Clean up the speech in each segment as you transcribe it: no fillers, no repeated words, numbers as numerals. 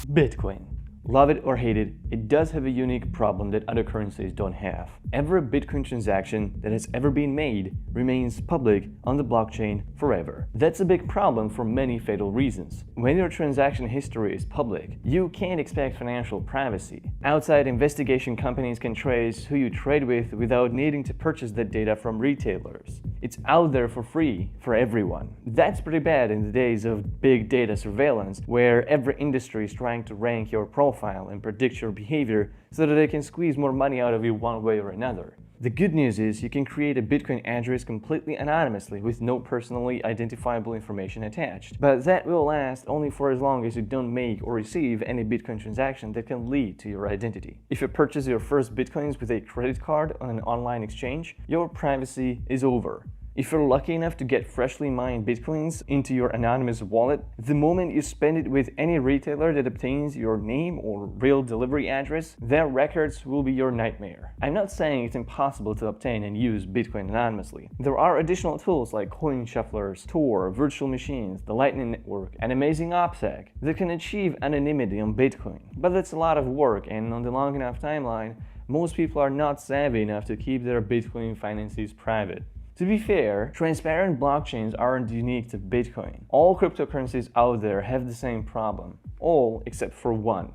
Bitcoin. Love it or hate it, it does have a unique problem that other currencies don't have. Every Bitcoin transaction that has ever been made remains public on the blockchain forever. That's a big problem for many fatal reasons. When your transaction history is public, you can't expect financial privacy. Outside investigation companies can trace who you trade with without needing to purchase that data from retailers. It's out there for free for everyone. That's pretty bad in the days of big data surveillance, where every industry is trying to rank your profile and predict your behavior so that they can squeeze more money out of you one way or another. The good news is you can create a Bitcoin address completely anonymously with no personally identifiable information attached. But that will last only for as long as you don't make or receive any Bitcoin transaction that can lead to your identity. If you purchase your first Bitcoins with a credit card on an online exchange, your privacy is over. If you're lucky enough to get freshly mined Bitcoins into your anonymous wallet, the moment you spend it with any retailer that obtains your name or real delivery address, their records will be your nightmare. I'm not saying it's impossible to obtain and use Bitcoin anonymously. There are additional tools like coin shufflers, Tor, virtual machines, the Lightning Network, and amazing OPSEC that can achieve anonymity on Bitcoin. But that's a lot of work, and on the long enough timeline, most people are not savvy enough to keep their Bitcoin finances private. To be fair, transparent blockchains aren't unique to Bitcoin. All cryptocurrencies out there have the same problem. All except for one: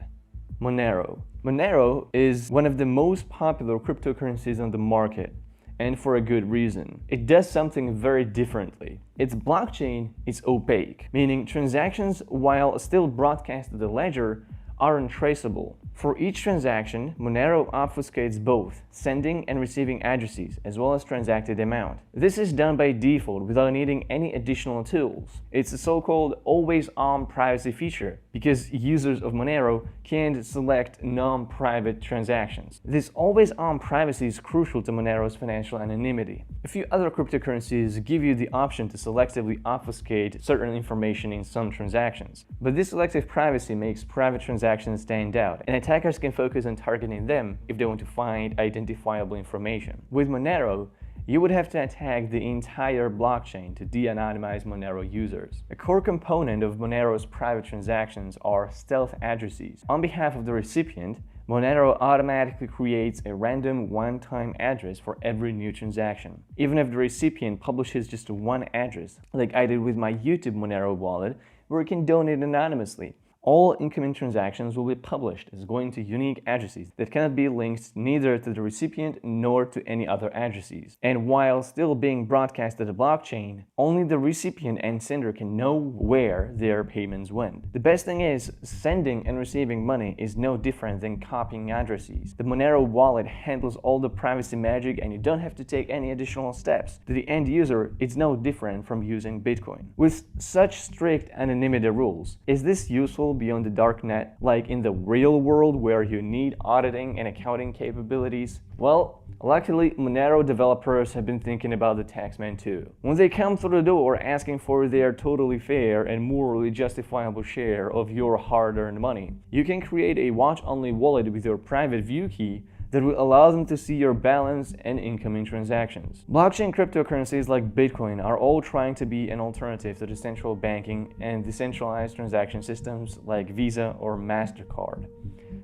Monero. Monero is one of the most popular cryptocurrencies on the market, and for a good reason. It does something very differently. Its blockchain is opaque, meaning transactions, while still broadcast to the ledger, are untraceable. For each transaction, Monero obfuscates both sending and receiving addresses, as well as transacted amount. This is done by default without needing any additional tools. It's a so-called always-on privacy feature, because users of Monero can't select non-private transactions. This always-on privacy is crucial to Monero's financial anonymity. A few other cryptocurrencies give you the option to selectively obfuscate certain information in some transactions, but this selective privacy makes private transactions stand out, and attackers can focus on targeting them if they want to find identifiable information. With Monero, you would have to attack the entire blockchain to de-anonymize Monero users. A core component of Monero's private transactions are stealth addresses. On behalf of the recipient, Monero automatically creates a random one-time address for every new transaction. Even if the recipient publishes just one address, like I did with my YouTube Monero wallet, where you can donate anonymously, all incoming transactions will be published as going to unique addresses that cannot be linked neither to the recipient nor to any other addresses. And while still being broadcast to the blockchain, only the recipient and sender can know where their payments went. The best thing is, sending and receiving money is no different than copying addresses. The Monero wallet handles all the privacy magic, and you don't have to take any additional steps. To the end user, it's no different from using Bitcoin. With such strict anonymity rules, is this useful beyond the darknet, like in the real world where you need auditing and accounting capabilities? Well, luckily, Monero developers have been thinking about the taxman too. When they come through the door asking for their totally fair and morally justifiable share of your hard-earned money, you can create a watch-only wallet with your private view key that will allow them to see your balance and incoming transactions. Blockchain cryptocurrencies like Bitcoin are all trying to be an alternative to the central banking and decentralized transaction systems like Visa or MasterCard.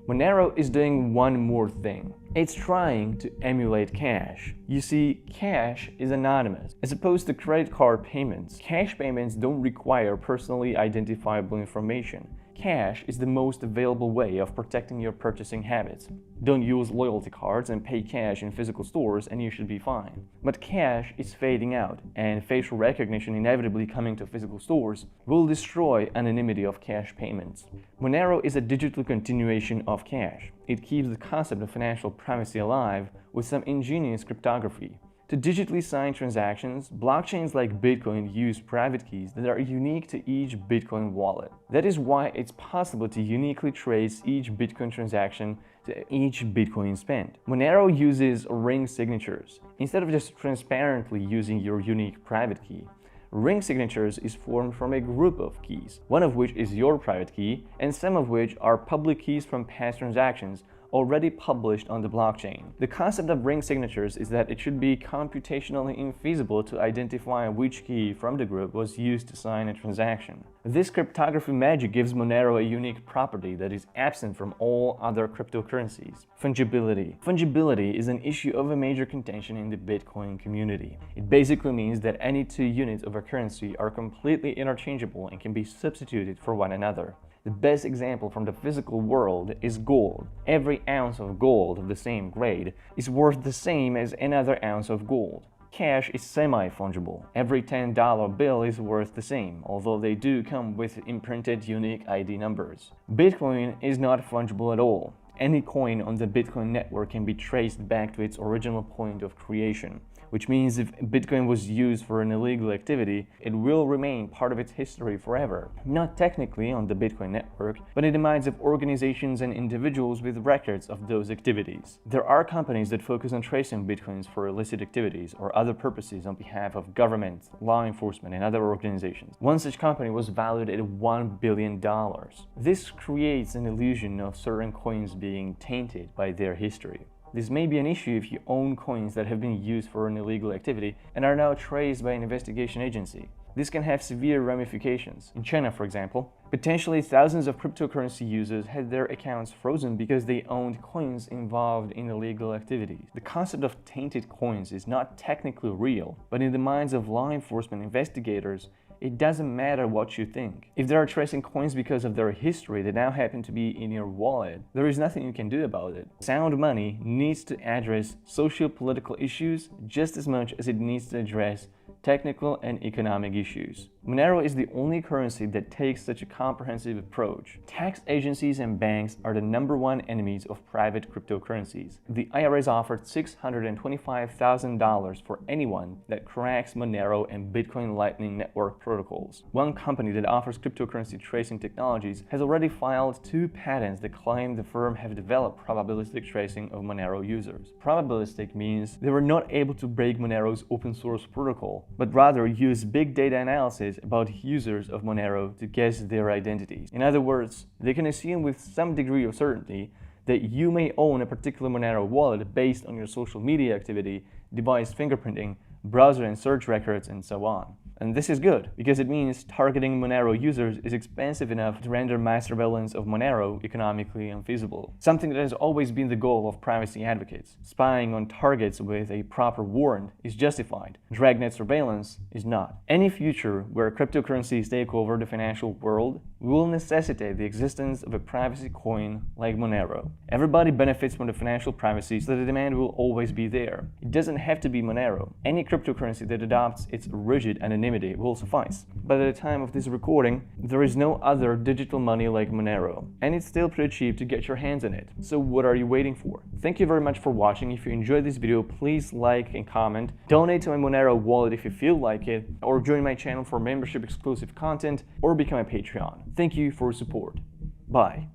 Monero is doing one more thing. It's trying to emulate cash. You see, cash is anonymous. As opposed to credit card payments, cash payments don't require personally identifiable information. Cash is the most available way of protecting your purchasing habits. Don't use loyalty cards and pay cash in physical stores and you should be fine. But cash is fading out, and facial recognition inevitably coming to physical stores will destroy anonymity of cash payments. Monero is a digital continuation of cash. It keeps the concept of financial privacy alive with some ingenious cryptography. To digitally sign transactions, blockchains like Bitcoin use private keys that are unique to each Bitcoin wallet. That is why it's possible to uniquely trace each Bitcoin transaction to each Bitcoin spent. Monero uses ring signatures. Instead of just transparently using your unique private key, ring signatures is formed from a group of keys, one of which is your private key, and some of which are public keys from past transactions, already published on the blockchain. The concept of ring signatures is that it should be computationally infeasible to identify which key from the group was used to sign a transaction. This cryptography magic gives Monero a unique property that is absent from all other cryptocurrencies: fungibility. Fungibility is an issue of a major contention in the Bitcoin community. It basically means that any two units of a currency are completely interchangeable and can be substituted for one another. The best example from the physical world is gold. Every ounce of gold of the same grade is worth the same as another ounce of gold. Cash is semi-fungible. Every $10 bill is worth the same, although they do come with imprinted unique ID numbers. Bitcoin is not fungible at all. Any coin on the Bitcoin network can be traced back to its original point of creation, which means if Bitcoin was used for an illegal activity, it will remain part of its history forever. Not technically on the Bitcoin network, but in the minds of organizations and individuals with records of those activities. There are companies that focus on tracing Bitcoins for illicit activities or other purposes on behalf of government, law enforcement, and other organizations. One such company was valued at $1 billion. This creates an illusion of certain coins being tainted by their history. This may be an issue if you own coins that have been used for an illegal activity and are now traced by an investigation agency. This can have severe ramifications. In China, for example, potentially thousands of cryptocurrency users had their accounts frozen because they owned coins involved in illegal activities. The concept of tainted coins is not technically real, but in the minds of law enforcement investigators, it doesn't matter what you think. If they are tracing coins because of their history that now happen to be in your wallet, there is nothing you can do about it. Sound money needs to address socio-political issues just as much as it needs to address technical and economic issues. Monero is the only currency that takes such a comprehensive approach. Tax agencies and banks are the #1 enemies of private cryptocurrencies. The IRS offered $625,000 for anyone that cracks Monero and Bitcoin Lightning Network protocols. One company that offers cryptocurrency tracing technologies has already filed 2 patents that claim the firm have developed probabilistic tracing of Monero users. Probabilistic means they were not able to break Monero's open source protocol, but rather use big data analysis about users of Monero to guess their identities. In other words, they can assume with some degree of certainty that you may own a particular Monero wallet based on your social media activity, device fingerprinting, browser and search records, and so on. And this is good, because it means targeting Monero users is expensive enough to render mass surveillance of Monero economically unfeasible. Something that has always been the goal of privacy advocates. Spying on targets with a proper warrant is justified. Dragnet surveillance is not. Any future where cryptocurrencies take over the financial world will necessitate the existence of a privacy coin like Monero. Everybody benefits from the financial privacy, so the demand will always be there. It doesn't have to be Monero. Any cryptocurrency that adopts its rigid anonymity will suffice. But at the time of this recording, there is no other digital money like Monero, and it's still pretty cheap to get your hands on it. So what are you waiting for? Thank you very much for watching. If you enjoyed this video, please like and comment. Donate to my Monero wallet if you feel like it, or join my channel for membership exclusive content, or become a Patreon. Thank you for your support. Bye.